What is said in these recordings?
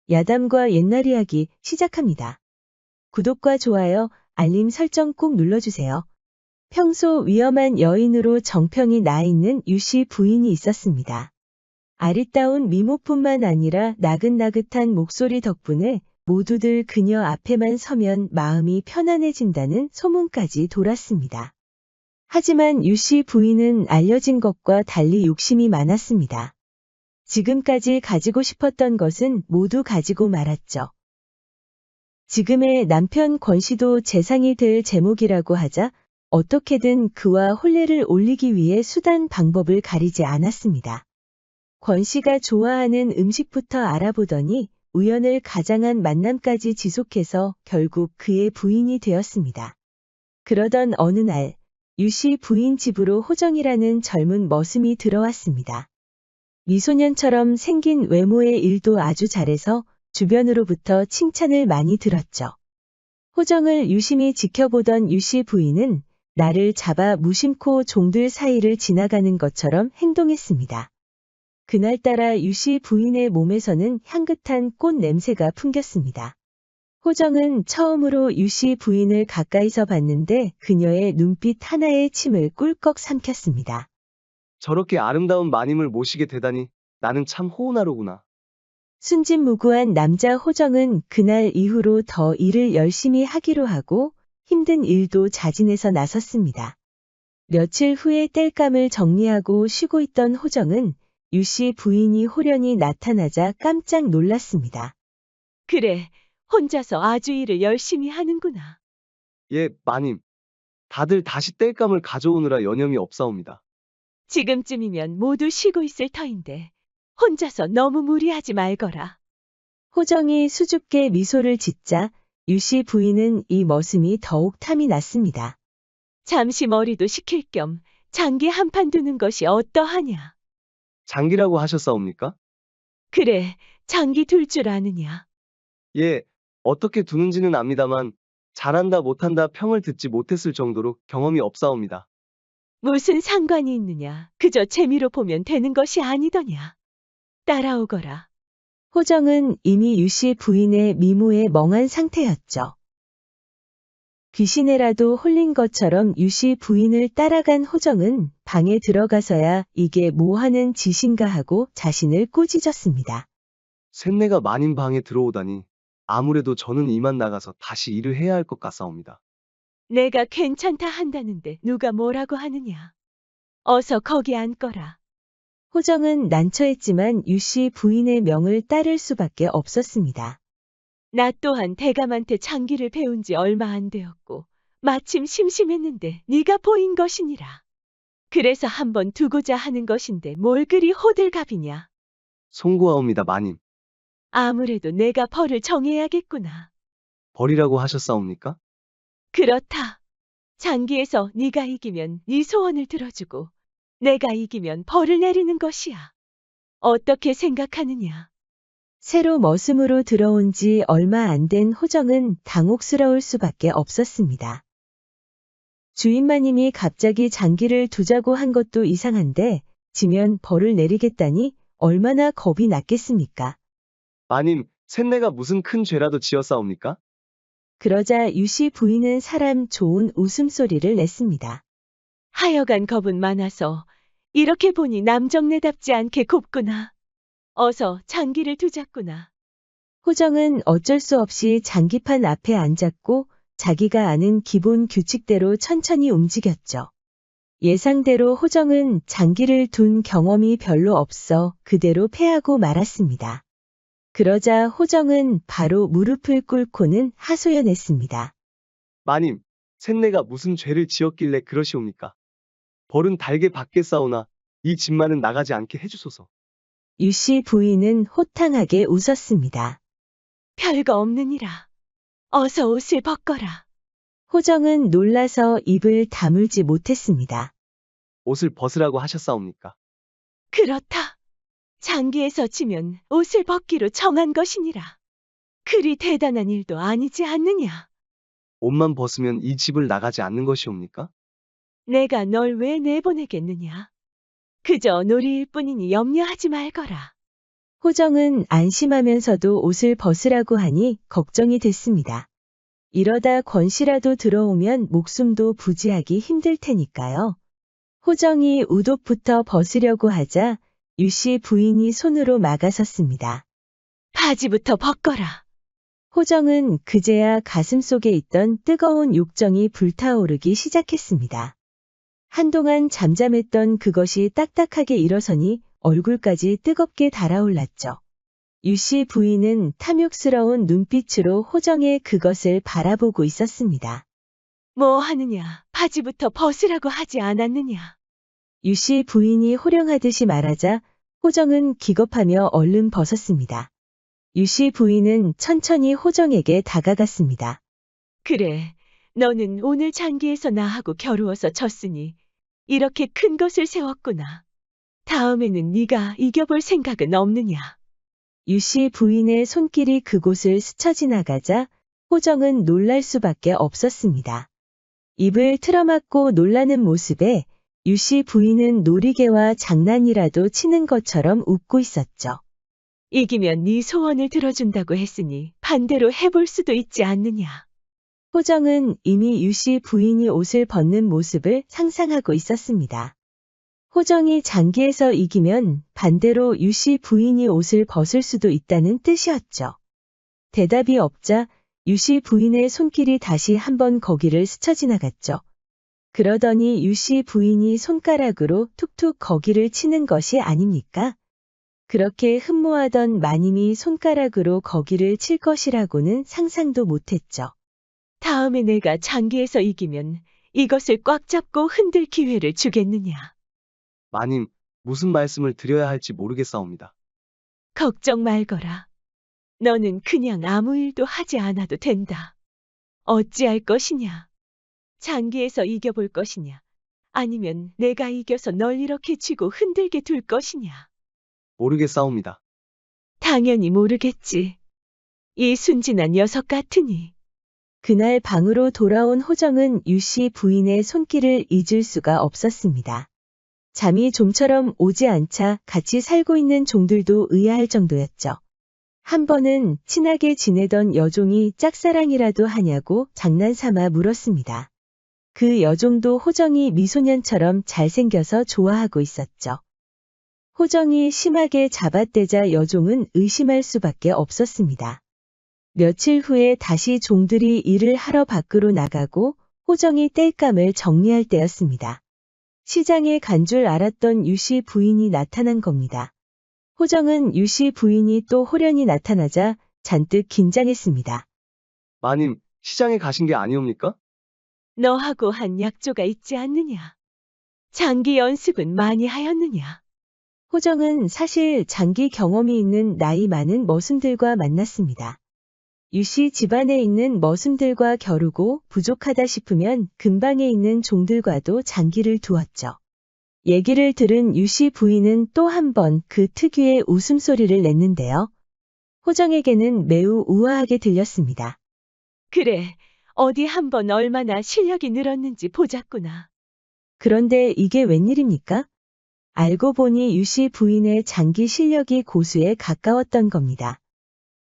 야담과 옛날 이야기 시작합니다. 구독과 좋아요, 알림 설정 꼭 눌러주세요. 평소 위험한 여인으로 정평이 나 있는 유씨 부인이 있었습니다. 아리따운 미모뿐만 아니라 나긋나긋한 목소리 덕분에 모두들 그녀 앞에만 서면 마음이 편안해진다는 소문까지 돌았습니다. 하지만 유씨 부인은 알려진 것과 달리 욕심이 많았습니다. 지금까지 가지고 싶었던 것은 모두 가지고 말았죠. 지금의 남편 권씨도 재상이 될 제목이라고 하자 어떻게든 그와 혼례를 올리기 위해 수단 방법을 가리지 않았습니다. 권씨가 좋아하는 음식부터 알아보더니 우연을 가장한 만남까지 지속해서 결국 그의 부인이 되었습니다. 그러던 어느 날 유씨 부인 집으로 호정이라는 젊은 머슴이 들어왔습니다. 미소년처럼 생긴 외모의 일도 아주 잘해서 주변으로부터 칭찬을 많이 들었죠. 호정을 유심히 지켜보던 유씨 부인은 나를 잡아 무심코 종들 사이를 지나가는 것처럼 행동했습니다. 그날따라 유씨 부인의 몸에서는 향긋한 꽃 냄새가 풍겼습니다. 호정은 처음으로 유씨 부인을 가까이서 봤는데 그녀의 눈빛 하나에 침을 꿀꺽 삼켰습니다. 저렇게 아름다운 마님을 모시게 되다니 나는 참 호운하로구나. 순진무구한 남자 호정은 그날 이후로 더 일을 열심히 하기로 하고 힘든 일도 자진해서 나섰습니다. 며칠 후에 땔감을 정리하고 쉬고 있던 호정은 유씨 부인이 호련히 나타나자 깜짝 놀랐습니다. 그래, 혼자서 아주 일을 열심히 하는구나. 예, 마님. 다들 다시 땔감을 가져오느라 여념이 없사옵니다. 지금쯤이면 모두 쉬고 있을 터인데 혼자서 너무 무리하지 말거라. 호정이 수줍게 미소를 짓자 유씨 부인은 이 머슴이 더욱 탐이 났습니다. 잠시 머리도 식힐 겸 장기 한 판 두는 것이 어떠하냐. 장기라고 하셨사옵니까? 그래, 장기 둘 줄 아느냐. 예, 어떻게 두는지는 압니다만 잘한다 못한다 평을 듣지 못했을 정도로 경험이 없사옵니다. 무슨 상관이 있느냐. 그저 재미로 보면 되는 것이 아니더냐. 따라오거라. 호정은 이미 유씨 부인의 미모에 멍한 상태였죠. 귀신에라도 홀린 것처럼 유씨 부인을 따라간 호정은 방에 들어가서야 이게 뭐 하는 짓인가 하고 자신을 꾸짖었습니다. 셋내가 마님 방에 들어오다니 아무래도 저는 이만 나가서 다시 일을 해야 할 것 같사옵니다. 내가 괜찮다 한다는데 누가 뭐라고 하느냐. 어서 거기 앉거라. 호정은 난처했지만 유씨 부인의 명을 따를 수밖에 없었습니다. 나 또한 대감한테 장기를 배운 지 얼마 안 되었고 마침 심심했는데 네가 보인 것이니라. 그래서 한번 두고자 하는 것인데 뭘 그리 호들갑이냐. 송구하옵니다, 마님. 아무래도 내가 벌을 정해야겠구나. 벌이라고 하셨사옵니까? 그렇다. 장기에서 네가 이기면 네 소원을 들어주고 내가 이기면 벌을 내리는 것이야. 어떻게 생각하느냐? 새로 머슴으로 들어온 지 얼마 안 된 호정은 당혹스러울 수밖에 없었습니다. 주인마님이 갑자기 장기를 두자고 한 것도 이상한데 지면 벌을 내리겠다니 얼마나 겁이 났겠습니까? 마님, 셋내가 무슨 큰 죄라도 지었사옵니까? 그러자 유씨 부인은 사람 좋은 웃음소리를 냈습니다. 하여간 겁은 많아서 이렇게 보니 남정네답지 않게 곱구나. 어서 장기를 두자꾸나. 호정은 어쩔 수 없이 장기판 앞에 앉았고 자기가 아는 기본 규칙대로 천천히 움직였죠. 예상대로 호정은 장기를 둔 경험이 별로 없어 그대로 패하고 말았습니다. 그러자 호정은 바로 무릎을 꿇고는 하소연했습니다. 마님, 셋내가 무슨 죄를 지었길래 그러시옵니까? 벌은 달게 받겠사오나 이 집만은 나가지 않게 해주소서. 유씨 부인은 호탕하게 웃었습니다. 별거 없느니라. 어서 옷을 벗거라. 호정은 놀라서 입을 다물지 못했습니다. 옷을 벗으라고 하셨사옵니까? 그렇다. 장기에서 지면 옷을 벗기로 정한 것이니라. 그리 대단한 일도 아니지 않느냐. 옷만 벗으면 이 집을 나가지 않는 것이옵니까? 내가 널 왜 내보내겠느냐. 그저 놀이일 뿐이니 염려하지 말거라. 호정은 안심하면서도 옷을 벗으라고 하니 걱정이 됐습니다. 이러다 권씨라도 들어오면 목숨도 부지하기 힘들 테니까요. 호정이 웃옷부터 벗으려고 하자 유씨 부인이 손으로 막아섰습니다. 바지부터 벗거라. 호정은 그제야 가슴속에 있던 뜨거운 욕정이 불타오르기 시작했습니다. 한동안 잠잠했던 그것이 딱딱하게 일어서니 얼굴까지 뜨겁게 달아올랐죠. 유씨 부인은 탐욕스러운 눈빛으로 호정의 그것을 바라보고 있었습니다. 뭐 하느냐? 바지부터 벗으라고 하지 않았느냐? 유씨 부인이 호령하듯이 말하자 호정은 기겁하며 얼른 벗었습니다. 유씨 부인은 천천히 호정에게 다가갔습니다. 그래, 너는 오늘 장기에서 나하고 겨루어서 졌으니 이렇게 큰 것을 세웠구나. 다음에는 네가 이겨볼 생각은 없느냐? 유씨 부인의 손길이 그곳을 스쳐 지나가자 호정은 놀랄 수밖에 없었습니다. 입을 틀어막고 놀라는 모습에 유씨 부인은 놀이개와 장난이라도 치는 것처럼 웃고 있었죠. 이기면 네 소원을 들어준다고 했으니 반대로 해볼 수도 있지 않느냐? 호정은 이미 유씨 부인이 옷을 벗는 모습을 상상하고 있었습니다. 호정이 장기에서 이기면 반대로 유씨 부인이 옷을 벗을 수도 있다는 뜻이었죠. 대답이 없자 유씨 부인의 손길이 다시 한번 거기를 스쳐 지나갔죠. 그러더니 유씨 부인이 손가락으로 툭툭 거기를 치는 것이 아닙니까? 그렇게 흠모하던 마님이 손가락으로 거기를 칠 것이라고는 상상도 못했죠. 다음에 내가 장기에서 이기면 이것을 꽉 잡고 흔들 기회를 주겠느냐? 마님, 무슨 말씀을 드려야 할지 모르겠사옵니다. 걱정 말거라. 너는 그냥 아무 일도 하지 않아도 된다. 어찌할 것이냐? 장기에서 이겨볼 것이냐? 아니면 내가 이겨서 널 이렇게 쥐고 흔들게 둘 것이냐? 모르겠사옵니다. 당연히 모르겠지. 이 순진한 녀석 같으니. 그날 방으로 돌아온 호정은 유씨 부인의 손길을 잊을 수가 없었습니다. 잠이 좀처럼 오지 않자 같이 살고 있는 종들도 의아할 정도였죠. 한 번은 친하게 지내던 여종이 짝사랑이라도 하냐고 장난삼아 물었습니다. 그 여종도 호정이 미소년처럼 잘생겨서 좋아하고 있었죠. 호정이 심하게 잡아떼자 여종은 의심할 수밖에 없었습니다. 며칠 후에 다시 종들이 일을 하러 밖으로 나가고 호정이 땔감을 정리할 때였습니다. 시장에 간 줄 알았던 유씨 부인이 나타난 겁니다. 호정은 유씨 부인이 또 호련히 나타나자 잔뜩 긴장했습니다. 마님, 시장에 가신 게 아니옵니까? 너하고 한 약조가 있지 않느냐? 장기 연습은 많이 하였느냐? 호정은 사실 장기 경험이 있는 나이 많은 머슴들과 만났습니다. 유씨 집안에 있는 머슴들과 겨루고 부족하다 싶으면 근방에 있는 종들과도 장기를 두었죠. 얘기를 들은 유씨 부인은 또 한 번 그 특유의 웃음소리를 냈는데요. 호정에게는 매우 우아하게 들렸습니다. 그래, 어디 한번 얼마나 실력이 늘었는지 보자꾸나. 그런데 이게 웬일입니까? 알고 보니 유씨 부인의 장기 실력이 고수에 가까웠던 겁니다.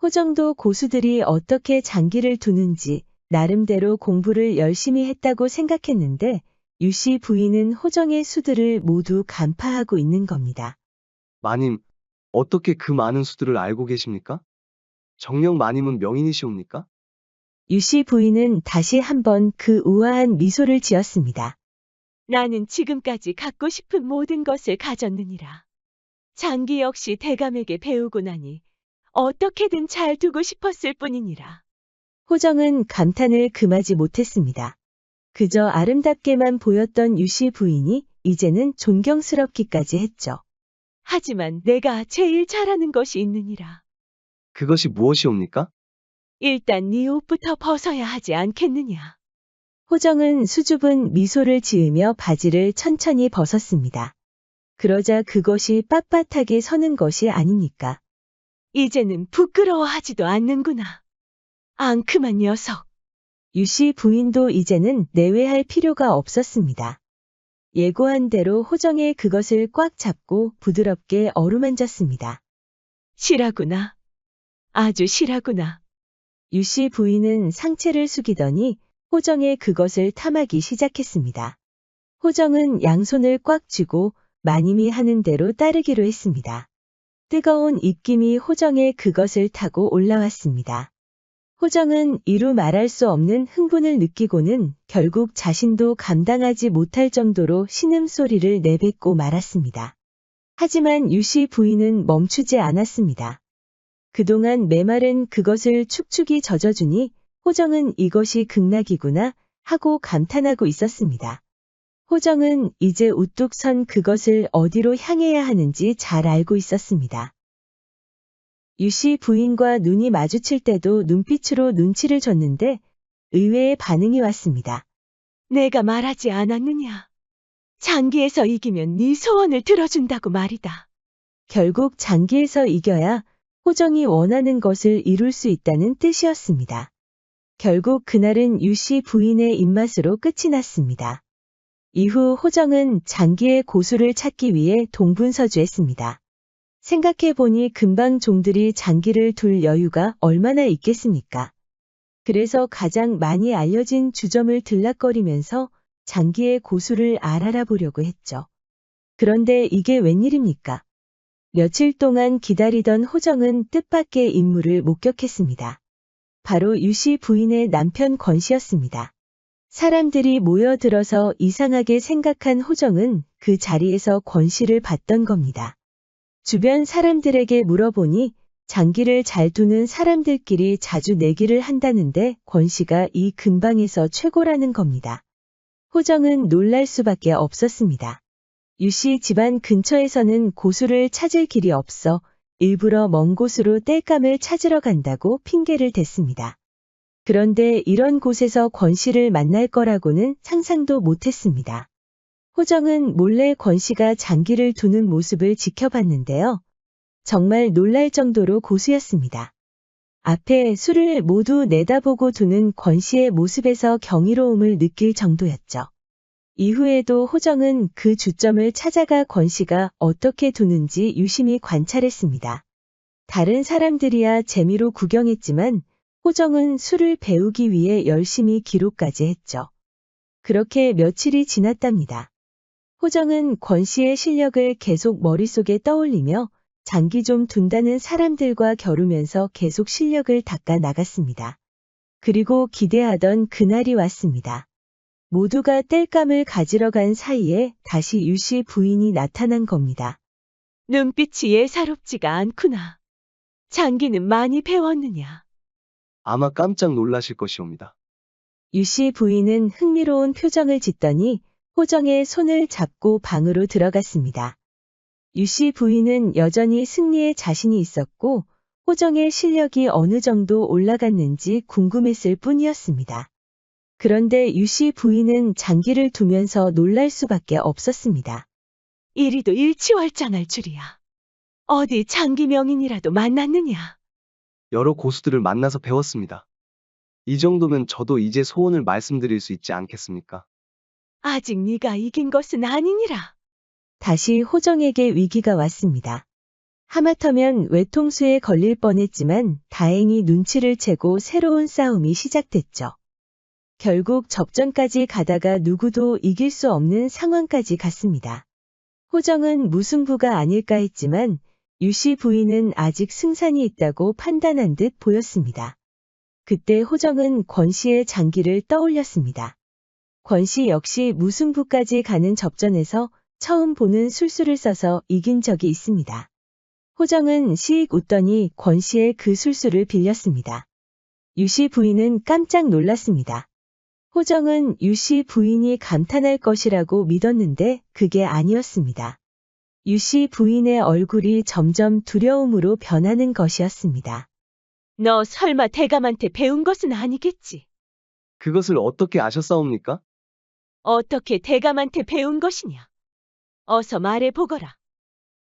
호정도 고수들이 어떻게 장기를 두는지 나름대로 공부를 열심히 했다고 생각했는데 유씨 부인은 호정의 수들을 모두 간파하고 있는 겁니다. 마님, 어떻게 그 많은 수들을 알고 계십니까? 정녕 마님은 명인이시옵니까? 유씨 부인은 다시 한번 그 우아한 미소를 지었습니다. 나는 지금까지 갖고 싶은 모든 것을 가졌느니라. 장기 역시 대감에게 배우고 나니 어떻게든 잘 두고 싶었을 뿐이니라. 호정은 감탄을 금하지 못했습니다. 그저 아름답게만 보였던 유씨 부인이 이제는 존경스럽기까지 했죠. 하지만 내가 제일 잘하는 것이 있느니라. 그것이 무엇이옵니까? 일단 네 옷부터 벗어야 하지 않겠느냐. 호정은 수줍은 미소를 지으며 바지를 천천히 벗었습니다. 그러자 그것이 빳빳하게 서는 것이 아닙니까? 이제는 부끄러워하지도 않는구나. 앙큼한 녀석. 유씨 부인도 이제는 내외할 필요가 없었습니다. 예고한 대로 호정의 그것을 꽉 잡고 부드럽게 어루만졌습니다. 실하구나. 아주 실하구나. 유씨 부인은 상체를 숙이더니 호정의 그것을 탐하기 시작했습니다. 호정은 양손을 꽉 쥐고 마님이 하는 대로 따르기로 했습니다. 뜨거운 입김이 호정의 그것을 타고 올라왔습니다. 호정은 이루 말할 수 없는 흥분을 느끼고는 결국 자신도 감당하지 못할 정도로 신음소리를 내뱉고 말았습니다. 하지만 유씨 부인은 멈추지 않았습니다. 그동안 메마른 그것을 축축이 젖어주니 호정은 이것이 극락이구나 하고 감탄하고 있었습니다. 호정은 이제 우뚝 선 그것을 어디로 향해야 하는지 잘 알고 있었습니다. 유씨 부인과 눈이 마주칠 때도 눈빛으로 눈치를 줬는데 의외의 반응이 왔습니다. 내가 말하지 않았느냐. 장기에서 이기면 네 소원을 들어준다고 말이다. 결국 장기에서 이겨야 호정이 원하는 것을 이룰 수 있다는 뜻이었습니다. 결국 그날은 유씨 부인의 입맛으로 끝이 났습니다. 이후 호정은 장기의 고수를 찾기 위해 동분서주했습니다. 생각해보니 금방 종들이 장기를 둘 여유가 얼마나 있겠습니까? 그래서 가장 많이 알려진 주점을 들락거리면서 장기의 고수를 알아보려고 했죠. 그런데 이게 웬일입니까? 며칠 동안 기다리던 호정은 뜻밖의 인물을 목격했습니다. 바로 유씨 부인의 남편 권씨였습니다. 사람들이 모여들어서 이상하게 생각한 호정은 그 자리에서 권씨를 봤던 겁니다. 주변 사람들에게 물어보니 장기를 잘 두는 사람들끼리 자주 내기를 한다는데 권씨가 이 근방에서 최고라는 겁니다. 호정은 놀랄 수밖에 없었습니다. 유씨 집안 근처에서는 고수를 찾을 길이 없어 일부러 먼 곳으로 땔감을 찾으러 간다고 핑계를 댔습니다. 그런데 이런 곳에서 권씨를 만날 거라고는 상상도 못했습니다. 호정은 몰래 권씨가 장기를 두는 모습을 지켜봤는데요. 정말 놀랄 정도로 고수였습니다. 앞에 술을 모두 내다보고 두는 권씨의 모습에서 경이로움을 느낄 정도였죠. 이후에도 호정은 그 주점을 찾아가 권씨가 어떻게 두는지 유심히 관찰했습니다. 다른 사람들이야 재미로 구경했지만 호정은 술을 배우기 위해 열심히 기록까지 했죠. 그렇게 며칠이 지났답니다. 호정은 권씨의 실력을 계속 머릿속에 떠올리며 장기 좀 둔다는 사람들과 겨루면서 계속 실력을 닦아 나갔습니다. 그리고 기대하던 그날이 왔습니다. 모두가 땔감을 가지러 간 사이에 다시 유씨 부인이 나타난 겁니다. 눈빛이 예사롭지가 않구나. 장기는 많이 배웠느냐. 아마 깜짝 놀라실 것이옵니다. 유씨 부인은 흥미로운 표정을 짓더니 호정의 손을 잡고 방으로 들어갔습니다. 유씨 부인은 여전히 승리에 자신이 있었고 호정의 실력이 어느 정도 올라갔는지 궁금했을 뿐이었습니다. 그런데 유씨 부인은 장기를 두면서 놀랄 수밖에 없었습니다. 이리도 일치월장할 줄이야. 어디 장기 명인이라도 만났느냐. 여러 고수들을 만나서 배웠습니다. 이 정도면 저도 이제 소원을 말씀드릴 수 있지 않겠습니까? 아직 네가 이긴 것은 아니니라. 다시 호정에게 위기가 왔습니다. 하마터면 외통수에 걸릴 뻔했지만 다행히 눈치를 채고 새로운 싸움이 시작됐죠. 결국 접전까지 가다가 누구도 이길 수 없는 상황까지 갔습니다. 호정은 무승부가 아닐까 했지만 유씨 부인은 아직 승산이 있다고 판단한 듯 보였습니다. 그때 호정은 권씨의 장기를 떠올렸습니다. 권씨 역시 무승부까지 가는 접전에서 처음 보는 술수를 써서 이긴 적이 있습니다. 호정은 시익 웃더니 권씨의 그 술수를 빌렸습니다. 유씨 부인은 깜짝 놀랐습니다. 호정은 유씨 부인이 감탄할 것이라고 믿었는데 그게 아니었습니다. 유씨 부인의 얼굴이 점점 두려움으로 변하는 것이었습니다. 너 설마 대감한테 배운 것은 아니겠지? 그것을 어떻게 아셨사옵니까? 어떻게 대감한테 배운 것이냐? 어서 말해보거라.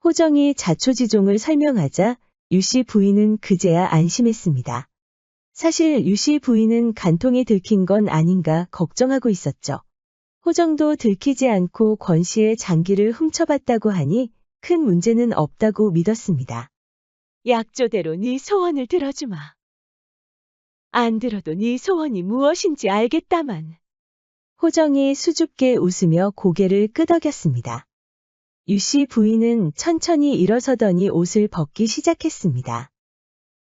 호정이 자초지종을 설명하자 유씨 부인은 그제야 안심했습니다. 사실 유씨 부인은 간통이 들킨 건 아닌가 걱정하고 있었죠. 호정도 들키지 않고 권씨의 장기를 훔쳐봤다고 하니 큰 문제는 없다고 믿었습니다. 약조대로 네 소원을 들어주마. 안 들어도 네 소원이 무엇인지 알겠다만. 호정이 수줍게 웃으며 고개를 끄덕였습니다. 유씨 부인은 천천히 일어서더니 옷을 벗기 시작했습니다.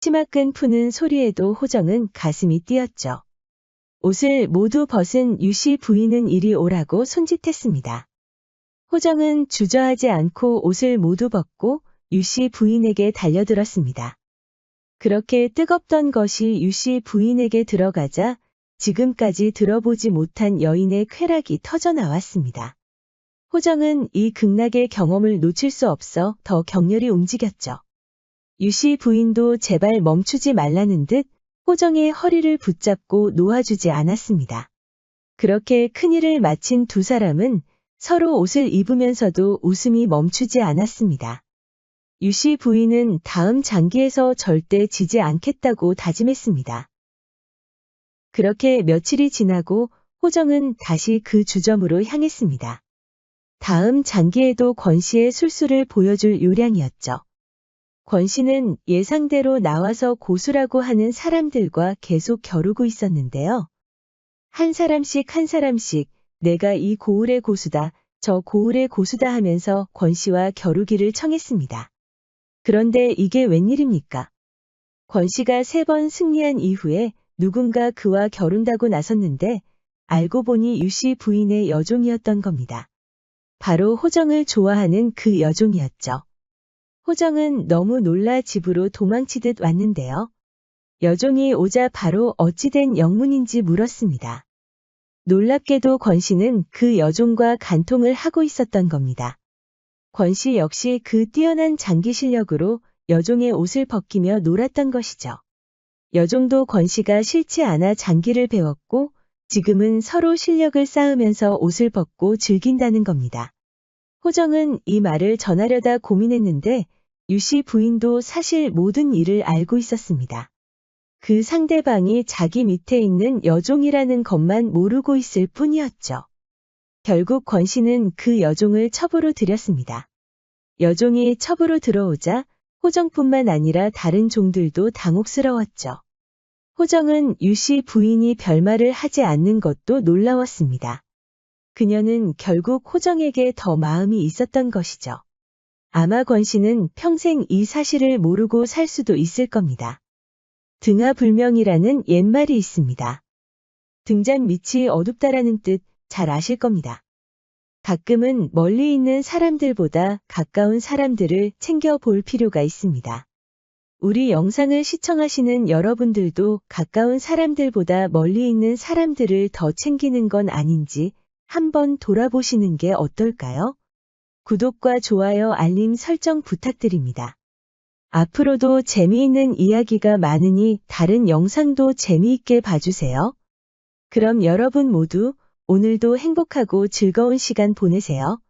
치마끈 푸는 소리에도 호정은 가슴이 뛰었죠. 옷을 모두 벗은 유씨 부인은 이리 오라고 손짓했습니다. 호정은 주저하지 않고 옷을 모두 벗고 유씨 부인에게 달려들었습니다. 그렇게 뜨겁던 것이 유씨 부인에게 들어가자 지금까지 들어보지 못한 여인의 쾌락이 터져 나왔습니다. 호정은 이 극락의 경험을 놓칠 수 없어 더 격렬히 움직였죠. 유씨 부인도 제발 멈추지 말라는 듯 호정의 허리를 붙잡고 놓아주지 않았습니다. 그렇게 큰일을 마친 두 사람은 서로 옷을 입으면서도 웃음이 멈추지 않았습니다. 유씨 부인은 다음 장기에서 절대 지지 않겠다고 다짐했습니다. 그렇게 며칠이 지나고 호정은 다시 그 주점으로 향했습니다. 다음 장기에도 권 씨의 술수를 보여줄 요량이었죠. 권 씨는 예상대로 나와서 고수라고 하는 사람들과 계속 겨루고 있었는데요. 한 사람씩 내가 이 고을의 고수다, 저 고을의 고수다 하면서 권 씨와 겨루기를 청했습니다. 그런데 이게 웬일입니까? 권 씨가 3번 승리한 이후에 누군가 그와 겨룬다고 나섰는데 알고 보니 유씨 부인의 여종이었던 겁니다. 바로 호정을 좋아하는 그 여종이었죠. 호정은 너무 놀라 집으로 도망치듯 왔는데요. 여종이 오자 바로 어찌된 영문인지 물었습니다. 놀랍게도 권 씨는 그 여종과 간통을 하고 있었던 겁니다. 권 씨 역시 그 뛰어난 장기 실력으로 여종의 옷을 벗기며 놀았던 것이죠. 여종도 권 씨가 싫지 않아 장기를 배웠고 지금은 서로 실력을 쌓으면서 옷을 벗고 즐긴다는 겁니다. 호정은 이 말을 전하려다 고민했는데 유씨 부인도 사실 모든 일을 알고 있었습니다. 그 상대방이 자기 밑에 있는 여종이라는 것만 모르고 있을 뿐이었죠. 결국 권 씨는 그 여종을 첩으로 들였습니다. 여종이 첩으로 들어오자 호정뿐만 아니라 다른 종들도 당혹스러웠죠. 호정은 유씨 부인이 별말을 하지 않는 것도 놀라웠습니다. 그녀는 결국 호정에게 더 마음이 있었던 것이죠. 아마 권 씨는 평생 이 사실을 모르고 살 수도 있을 겁니다. 등하불명이라는 옛말이 있습니다. 등잔 밑이 어둡다라는 뜻 잘 아실 겁니다. 가끔은 멀리 있는 사람들보다 가까운 사람들을 챙겨볼 필요가 있습니다. 우리 영상을 시청하시는 여러분들도 가까운 사람들보다 멀리 있는 사람들을 더 챙기는 건 아닌지 한번 돌아보시는 게 어떨까요? 구독과 좋아요, 알림 설정 부탁드립니다. 앞으로도 재미있는 이야기가 많으니 다른 영상도 재미있게 봐주세요. 그럼 여러분 모두 오늘도 행복하고 즐거운 시간 보내세요.